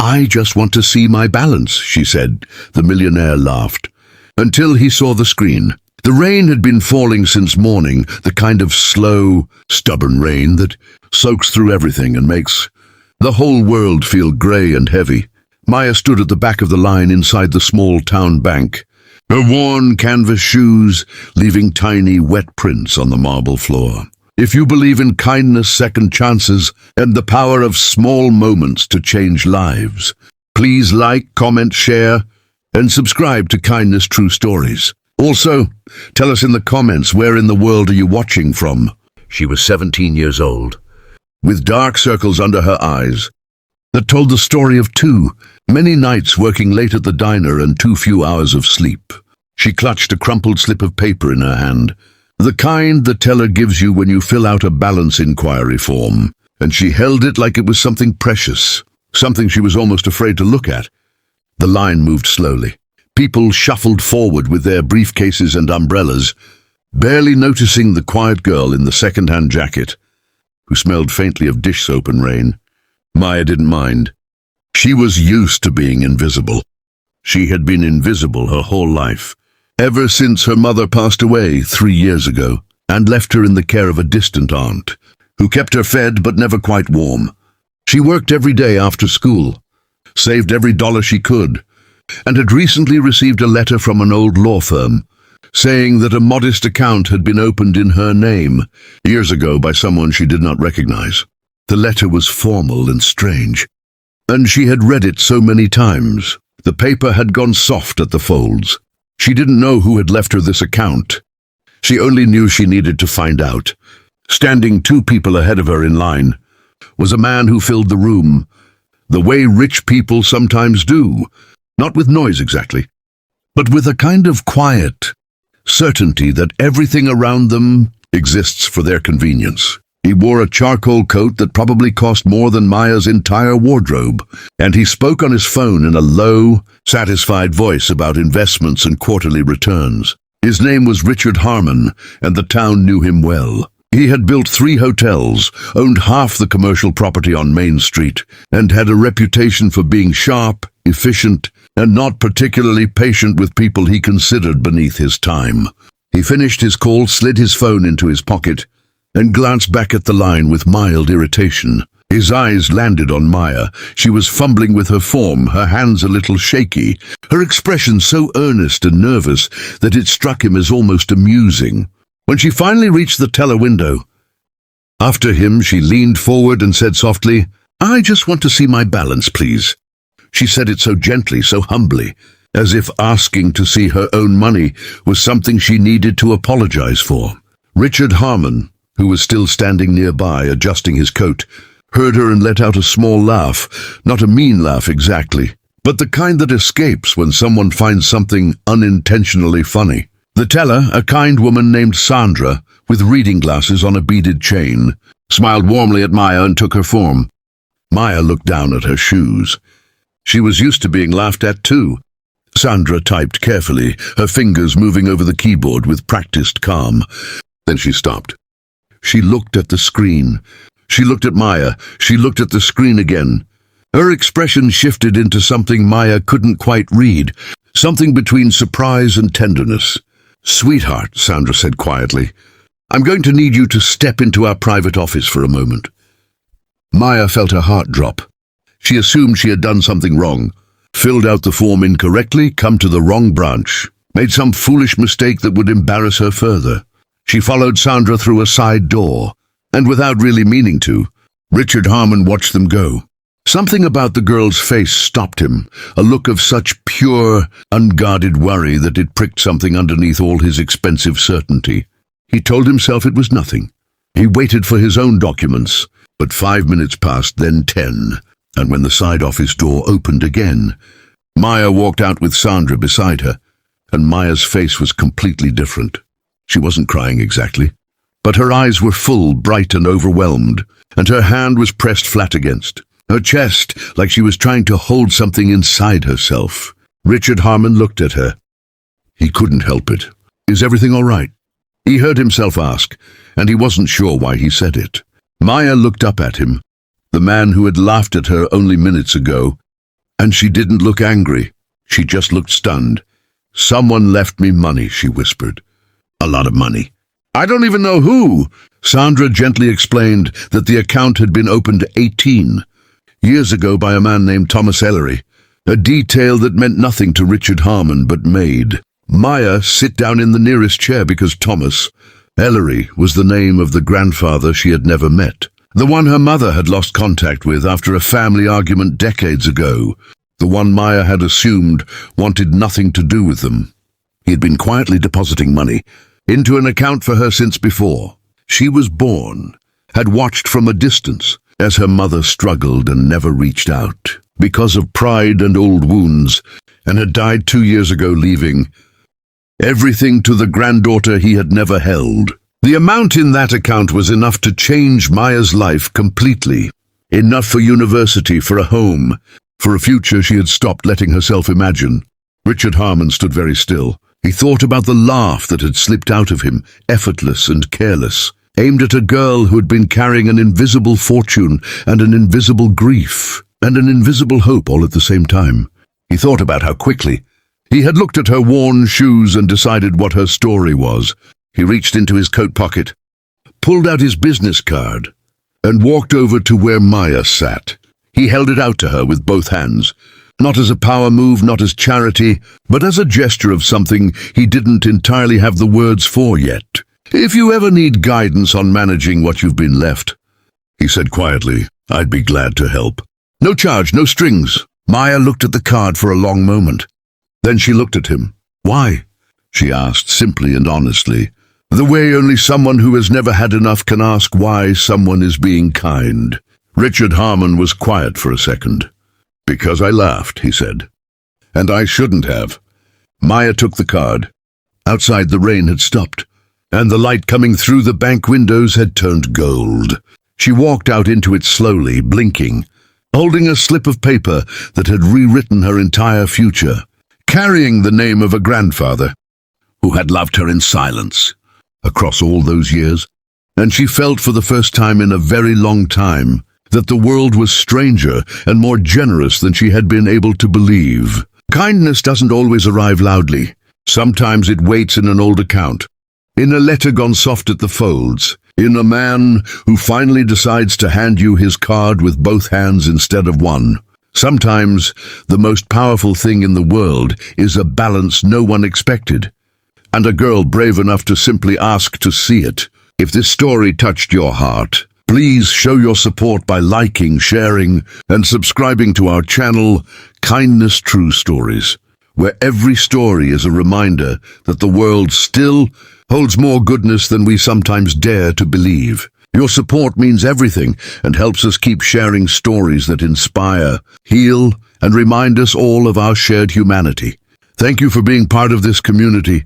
"I just want to see my balance," she said. The millionaire laughed. Until he saw the screen. The rain had been falling since morning, the kind of slow, stubborn rain that soaks through everything and makes the whole world feel grey and heavy. Maya stood at the back of the line inside the small town bank, her worn canvas shoes leaving tiny wet prints on the marble floor. If you believe in kindness, second chances, and the power of small moments to change lives, please like, comment, share, and subscribe to Kindness True Stories. Also, tell us in the comments, where in the world are you watching from? She was 17 years old, with dark circles under her eyes, that told the story of many nights working late at the diner and too few hours of sleep. She clutched a crumpled slip of paper in her hand, the kind the teller gives you when you fill out a balance inquiry form, and she held it like it was something precious, something she was almost afraid to look at. The line moved slowly. People shuffled forward with their briefcases and umbrellas, barely noticing the quiet girl in the second-hand jacket, who smelled faintly of dish soap and rain. Maya didn't mind. She was used to being invisible. She had been invisible her whole life, ever since her mother passed away 3 years ago and left her in the care of a distant aunt, who kept her fed but never quite warm. She worked every day after school, saved every dollar she could, and had recently received a letter from an old law firm saying that a modest account had been opened in her name years ago by someone she did not recognize. The letter was formal and strange, and she had read it so many times. The paper had gone soft at the folds. She didn't know who had left her this account. She only knew she needed to find out. Standing 2 people ahead of her in line was a man who filled the room, the way rich people sometimes do, not with noise exactly, but with a kind of quiet certainty that everything around them exists for their convenience. He wore a charcoal coat that probably cost more than Maya's entire wardrobe, and he spoke on his phone in a low, satisfied voice about investments and quarterly returns. His name was Richard Harmon, and the town knew him well. He had built 3 hotels, owned half the commercial property on Main Street, and had a reputation for being sharp, efficient, and not particularly patient with people he considered beneath his time. He finished his call, slid his phone into his pocket, and glanced back at the line with mild irritation. His eyes landed on Maya. She was fumbling with her form, her hands a little shaky, her expression so earnest and nervous that it struck him as almost amusing. When she finally reached the teller window, after him, she leaned forward and said softly, "I just want to see my balance, please." She said it so gently, so humbly, as if asking to see her own money was something she needed to apologize for. Richard Harmon, who was still standing nearby, adjusting his coat, heard her and let out a small laugh, not a mean laugh exactly, but the kind that escapes when someone finds something unintentionally funny. The teller, a kind woman named Sandra, with reading glasses on a beaded chain, smiled warmly at Maya and took her form. Maya looked down at her shoes. She was used to being laughed at too. Sandra typed carefully, her fingers moving over the keyboard with practiced calm. Then she stopped. She looked at the screen. She looked at Maya. She looked at the screen again. Her expression shifted into something Maya couldn't quite read, something between surprise and tenderness. "Sweetheart," Sandra said quietly, "I'm going to need you to step into our private office for a moment." Maya felt her heart drop. She assumed she had done something wrong, filled out the form incorrectly, come to the wrong branch, made some foolish mistake that would embarrass her further. She followed Sandra through a side door, and without really meaning to, Richard Harmon watched them go. Something about the girl's face stopped him, a look of such pure, unguarded worry that it pricked something underneath all his expensive certainty. He told himself it was nothing. He waited for his own documents, but 5 minutes passed, then 10, and when the side office door opened again, Maya walked out with Sandra beside her, and Maya's face was completely different. She wasn't crying exactly, but her eyes were full, bright and overwhelmed, and her hand was pressed flat against her chest, like she was trying to hold something inside herself. Richard Harmon looked at her. He couldn't help it. "Is everything all right?" He heard himself ask, and he wasn't sure why he said it. Maya looked up at him. The man who had laughed at her only minutes ago And she didn't look angry. She just looked stunned. "Someone left me money," she whispered. "A lot of money." "I don't even know who." Sandra gently explained that the account had been opened 18 years ago by a man named Thomas Ellery, a detail that meant nothing to Richard Harmon but made Maya sit down in the nearest chair because Thomas Ellery was the name of the grandfather she had never met, the one her mother had lost contact with after a family argument decades ago, the one Maya had assumed wanted nothing to do with them. He had been quietly depositing money into an account for her since before she was born, had watched from a distance as her mother struggled and never reached out because of pride and old wounds, and had died 2 years ago, leaving everything to the granddaughter he had never held. The amount in that account was enough to change Maya's life completely. Enough for university, for a home, for a future she had stopped letting herself imagine. Richard Harmon stood very still. He thought about the laugh that had slipped out of him, effortless and careless, aimed at a girl who had been carrying an invisible fortune and an invisible grief and an invisible hope all at the same time. He thought about how quickly he had looked at her worn shoes and decided what her story was. He reached into his coat pocket, pulled out his business card, and walked over to where Maya sat. He held it out to her with both hands, not as a power move, not as charity, but as a gesture of something he didn't entirely have the words for yet. "If you ever need guidance on managing what you've been left," he said quietly, "I'd be glad to help. No charge, no strings." Maya looked at the card for a long moment. Then she looked at him. "Why?" she asked, simply and honestly, the way only someone who has never had enough can ask why someone is being kind. Richard Harmon was quiet for a second. "Because I laughed," he said. "And I shouldn't have." Maya took the card. Outside the rain had stopped, and the light coming through the bank windows had turned gold. She walked out into it slowly, blinking, holding a slip of paper that had rewritten her entire future, carrying the name of a grandfather who had loved her in silence across all those years. And she felt for the first time in a very long time that the world was stranger and more generous than she had been able to believe. Kindness doesn't always arrive loudly. Sometimes it waits in an old account, in a letter gone soft at the folds, in a man who finally decides to hand you his card with both hands instead of one. Sometimes the most powerful thing in the world is a balance no one expected, and a girl brave enough to simply ask to see it. If this story touched your heart, please show your support by liking, sharing, and subscribing to our channel, Kindness True Stories, where every story is a reminder that the world still holds more goodness than we sometimes dare to believe. Your support means everything and helps us keep sharing stories that inspire, heal, and remind us all of our shared humanity. Thank you for being part of this community.